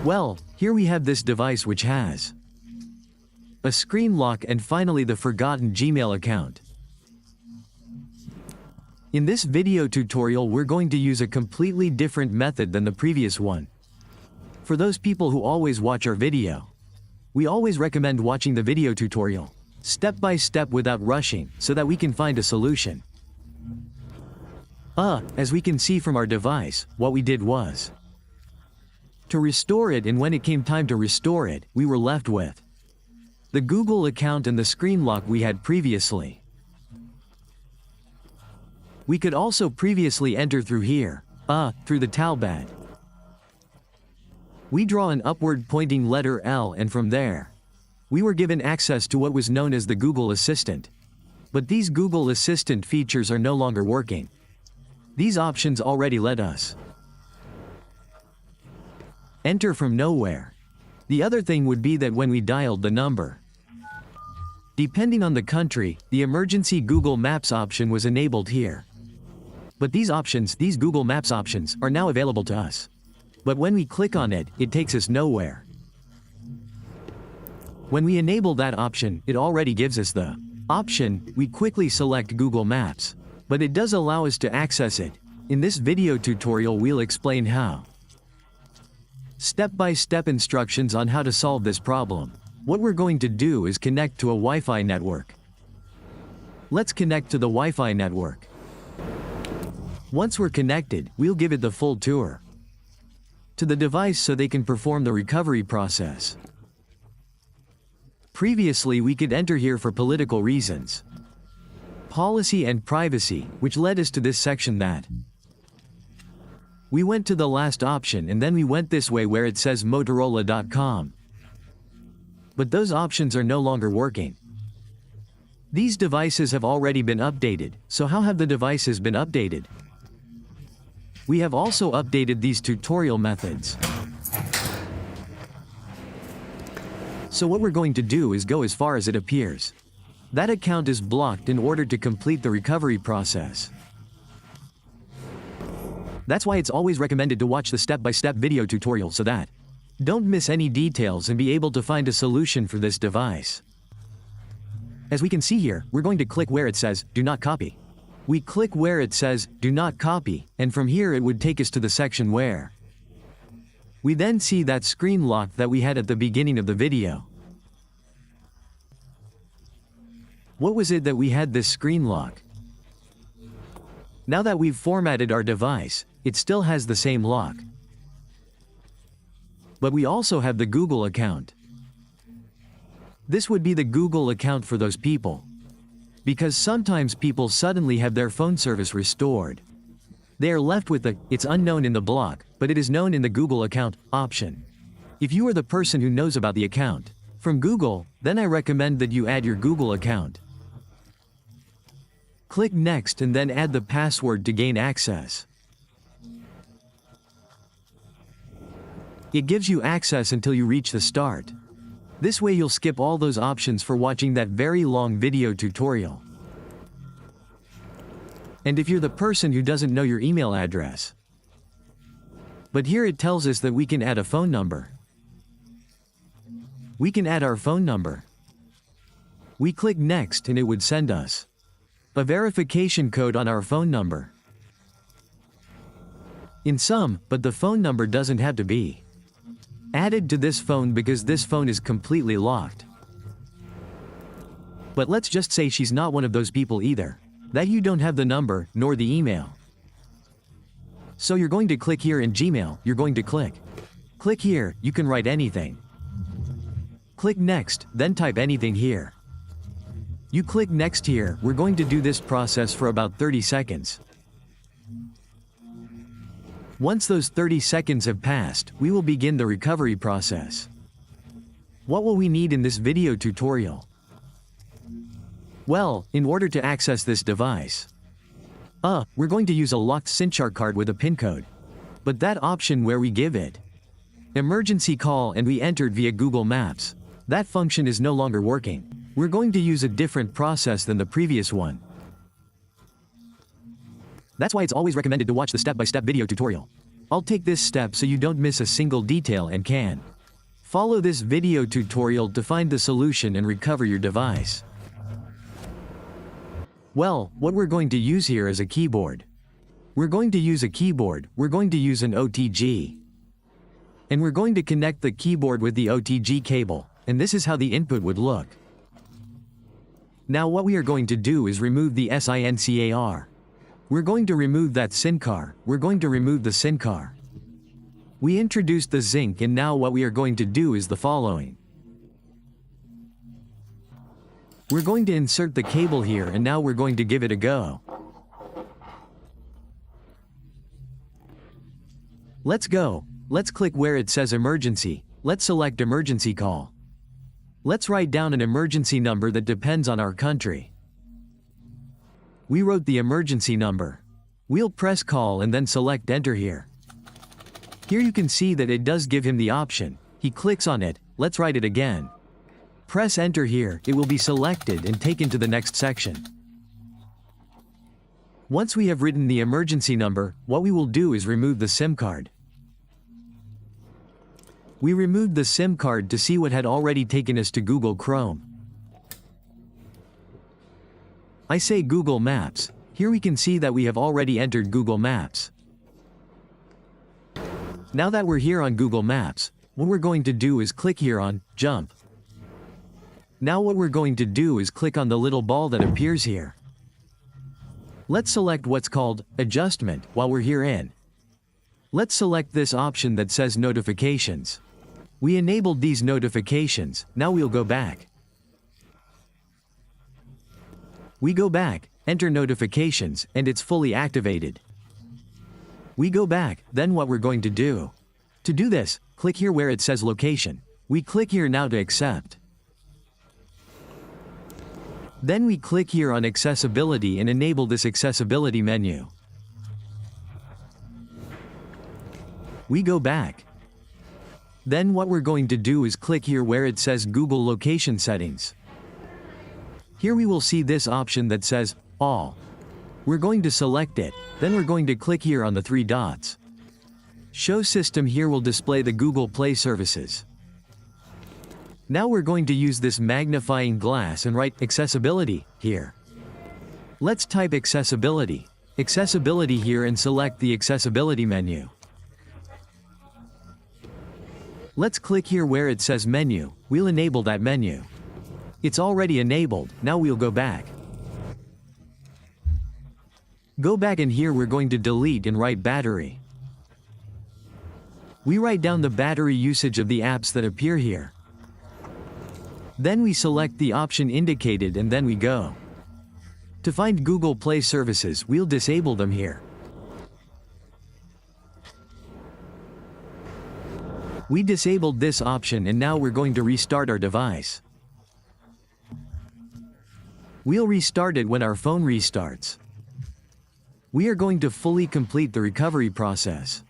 Well, here we have this device which has a screen lock and finally the forgotten Gmail account. In this video tutorial we're going to use a completely different method than the previous one. For those people who always watch our video, we always recommend watching the video tutorial, step by step without rushing, so that we can find a solution. As we can see from our device, what we did was to restore it, and when it came time to restore it, we were left with the Google account and the screen lock we had previously. We could also previously enter through here, through the Talbot. We draw an upward pointing letter L, and from there, we were given access to what was known as the Google Assistant. But these Google Assistant features are no longer working. These options already let us enter from nowhere. The other thing would be that when we dialed the number, depending on the country, the emergency Google Maps option was enabled here. But these options, these Google Maps options, are now available to us. But when we click on it, it takes us nowhere. When we enable that option, it already gives us the option. We quickly select Google Maps, but it does allow us to access it. In this video tutorial we'll explain how. Step-by-step instructions on how to solve this problem. What we're going to do is connect to a Wi-Fi network. Let's connect to the Wi-Fi network. Once we're connected, we'll give it the full tour to the device so they can perform the recovery process. Previously we could enter here for political reasons, policy and privacy, which led us to this section that we went to the last option, and then we went this way where it says Motorola.com. But those options are no longer working. These devices have already been updated, so how have the devices been updated? We have also updated these tutorial methods. So what we're going to do is go as far as it appears. That account is blocked in order to complete the recovery process. That's why it's always recommended to watch the step-by-step video tutorial so that don't miss any details and be able to find a solution for this device. As we can see here, we're going to click where it says, do not copy. We click where it says, do not copy, and from here it would take us to the section where we then see that screen lock that we had at the beginning of the video. What was it that we had this screen lock? Now that we've formatted our device, it still has the same lock. But we also have the Google account. This would be the Google account for those people. Because sometimes people suddenly have their phone service restored. They are left with the, it's unknown in the block, but it is known in the Google account option. If you are the person who knows about the account from Google, then I recommend that you add your Google account. Click next and then add the password to gain access. It gives you access until you reach the start. This way you'll skip all those options for watching that very long video tutorial. And if you're the person who doesn't know your email address, but here it tells us that we can add a phone number. We can add our phone number. We click next and it would send us a verification code on our phone number. But the phone number doesn't have to be added to this phone because this phone is completely locked. But let's just say she's not one of those people either, that you don't have the number nor the email. So you're going to click here in Gmail, you're going to click here, you can write anything. Click next, then type anything here. You click next here, we're going to do this process for about 30 seconds. Once those 30 seconds have passed, we will begin the recovery process. What will we need in this video tutorial? Well, in order to access this device, we're going to use a locked SIM card with a PIN code. But that option where we give it emergency call and we entered via Google Maps, that function is no longer working. We're going to use a different process than the previous one. That's why it's always recommended to watch the step-by-step video tutorial. I'll take this step so you don't miss a single detail and can follow this video tutorial to find the solution and recover your device. Well, what we're going to use here is a keyboard. We're going to use a keyboard, we're going to use an OTG. And we're going to connect the keyboard with the OTG cable, and this is how the input would look. Now what we are going to do is remove the SINCAR. We're going to remove that SINCAR, we're going to remove the SINCAR. We introduced the zinc, and now what we are going to do is the following. We're going to insert the cable here, and now we're going to give it a go. Let's go. Let's click where it says emergency. Let's select emergency call. Let's write down an emergency number that depends on our country. We wrote the emergency number. We'll press call and then select enter here. Here you can see that it does give him the option. He clicks on it. Let's write it again. Press enter here, it will be selected and taken to the next section. Once we have written the emergency number, what we will do is remove the SIM card. We removed the SIM card to see what had already taken us to Google Chrome. I say Google Maps. Here we can see that we have already entered Google Maps. Now that we're here on Google Maps, what we're going to do is click here on Jump. Now what we're going to do is click on the little ball that appears here. Let's select what's called Adjustment while we're here in. Let's select this option that says Notifications. We enabled these notifications, now we'll go back. We go back, enter notifications, and it's fully activated. We go back, then what we're going to do. To do this, click here where it says Location. We click here now to accept. Then we click here on Accessibility and enable this accessibility menu. We go back. Then what we're going to do is click here where it says Google Location Settings. Here we will see this option that says All. We're going to select it, then we're going to click here on the three dots. Show System here will display the Google Play services. Now we're going to use this magnifying glass and write Accessibility here. Let's type Accessibility here and select the Accessibility menu. Let's click here where it says Menu, we'll enable that menu. It's already enabled, now we'll go back. Go back and here we're going to delete and write Battery. We write down the battery usage of the apps that appear here. Then we select the option indicated and then we go. To find Google Play services, we'll disable them here. We disabled this option and now we're going to restart our device. We'll restart it when our phone restarts. We are going to fully complete the recovery process.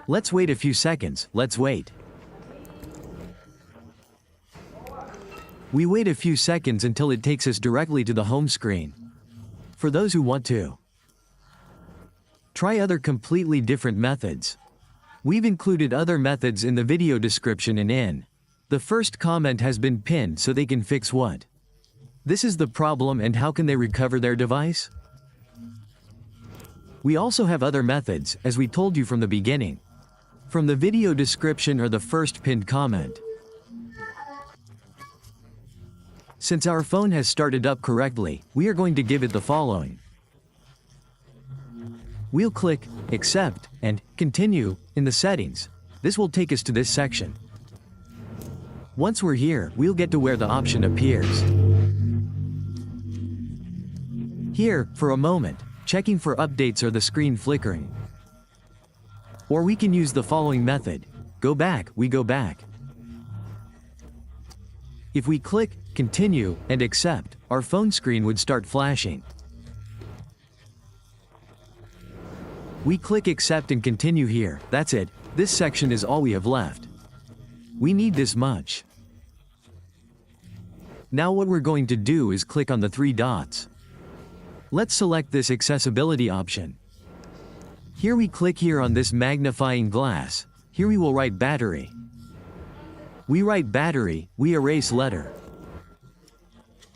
Let's wait a few seconds, let's wait. We wait a few seconds until it takes us directly to the home screen. For those who want to try other completely different methods, we've included other methods in the video description and in the first comment has been pinned so they can fix what this is the problem and how can they recover their device. We also have other methods, as we told you from the beginning, from the video description or the first pinned comment. Since our phone has started up correctly, we are going to give it the following. We'll click Accept and Continue in the settings. This will take us to this section. Once we're here, we'll get to where the option appears. Here, for a moment, checking for updates or the screen flickering. Or we can use the following method. Go back, we go back. If we click Continue and Accept, our phone screen would start flashing. We click Accept and Continue here, that's it, this section is all we have left. We need this much. Now what we're going to do is click on the three dots. Let's select this accessibility option. Here we click here on this magnifying glass. Here we will write battery. We write battery, we erase letter.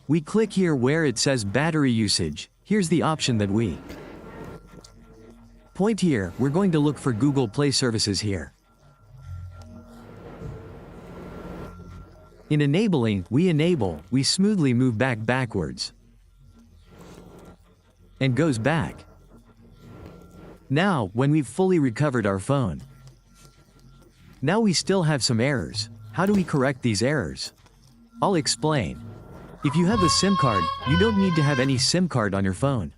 We click here where it says battery usage. Here's the option that we point here. We're going to look for Google Play services here. In enabling, we enable, we smoothly move backwards. And goes back. Now, when we've fully recovered our phone. Now we still have some errors. How do we correct these errors? I'll explain. If you have a SIM card, you don't need to have any SIM card on your phone.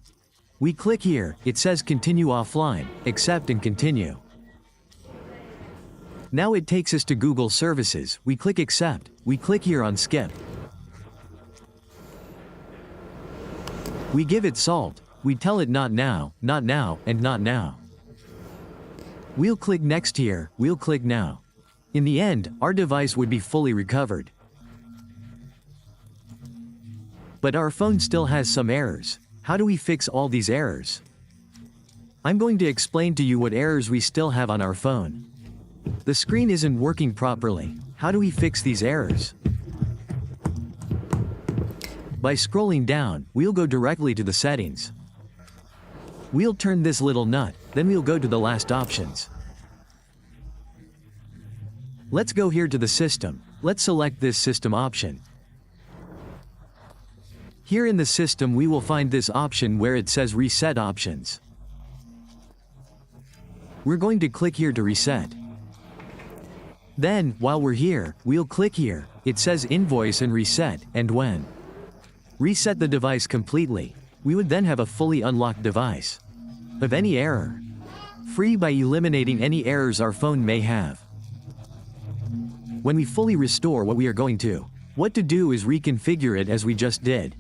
We click here, it says continue offline, accept and continue. Now it takes us to Google services, we click accept, we click here on skip. We give it salt, we tell it not now, and not now. We'll click next here, we'll click now. In the end, our device would be fully recovered. But our phone still has some errors. How do we fix all these errors? I'm going to explain to you what errors we still have on our phone. The screen isn't working properly. How do we fix these errors? By scrolling down, we'll go directly to the settings. We'll turn this little nut, then we'll go to the last options. Let's go here to the system. Let's select this system option. Here in the system we will find this option where it says reset options. We're going to click here to reset. Then, while we're here, we'll click here, it says invoice and reset, and when reset the device completely, we would then have a fully unlocked device. Of any error. Free by eliminating any errors our phone may have. When we fully restore what we are going to, what to do is reconfigure it as we just did.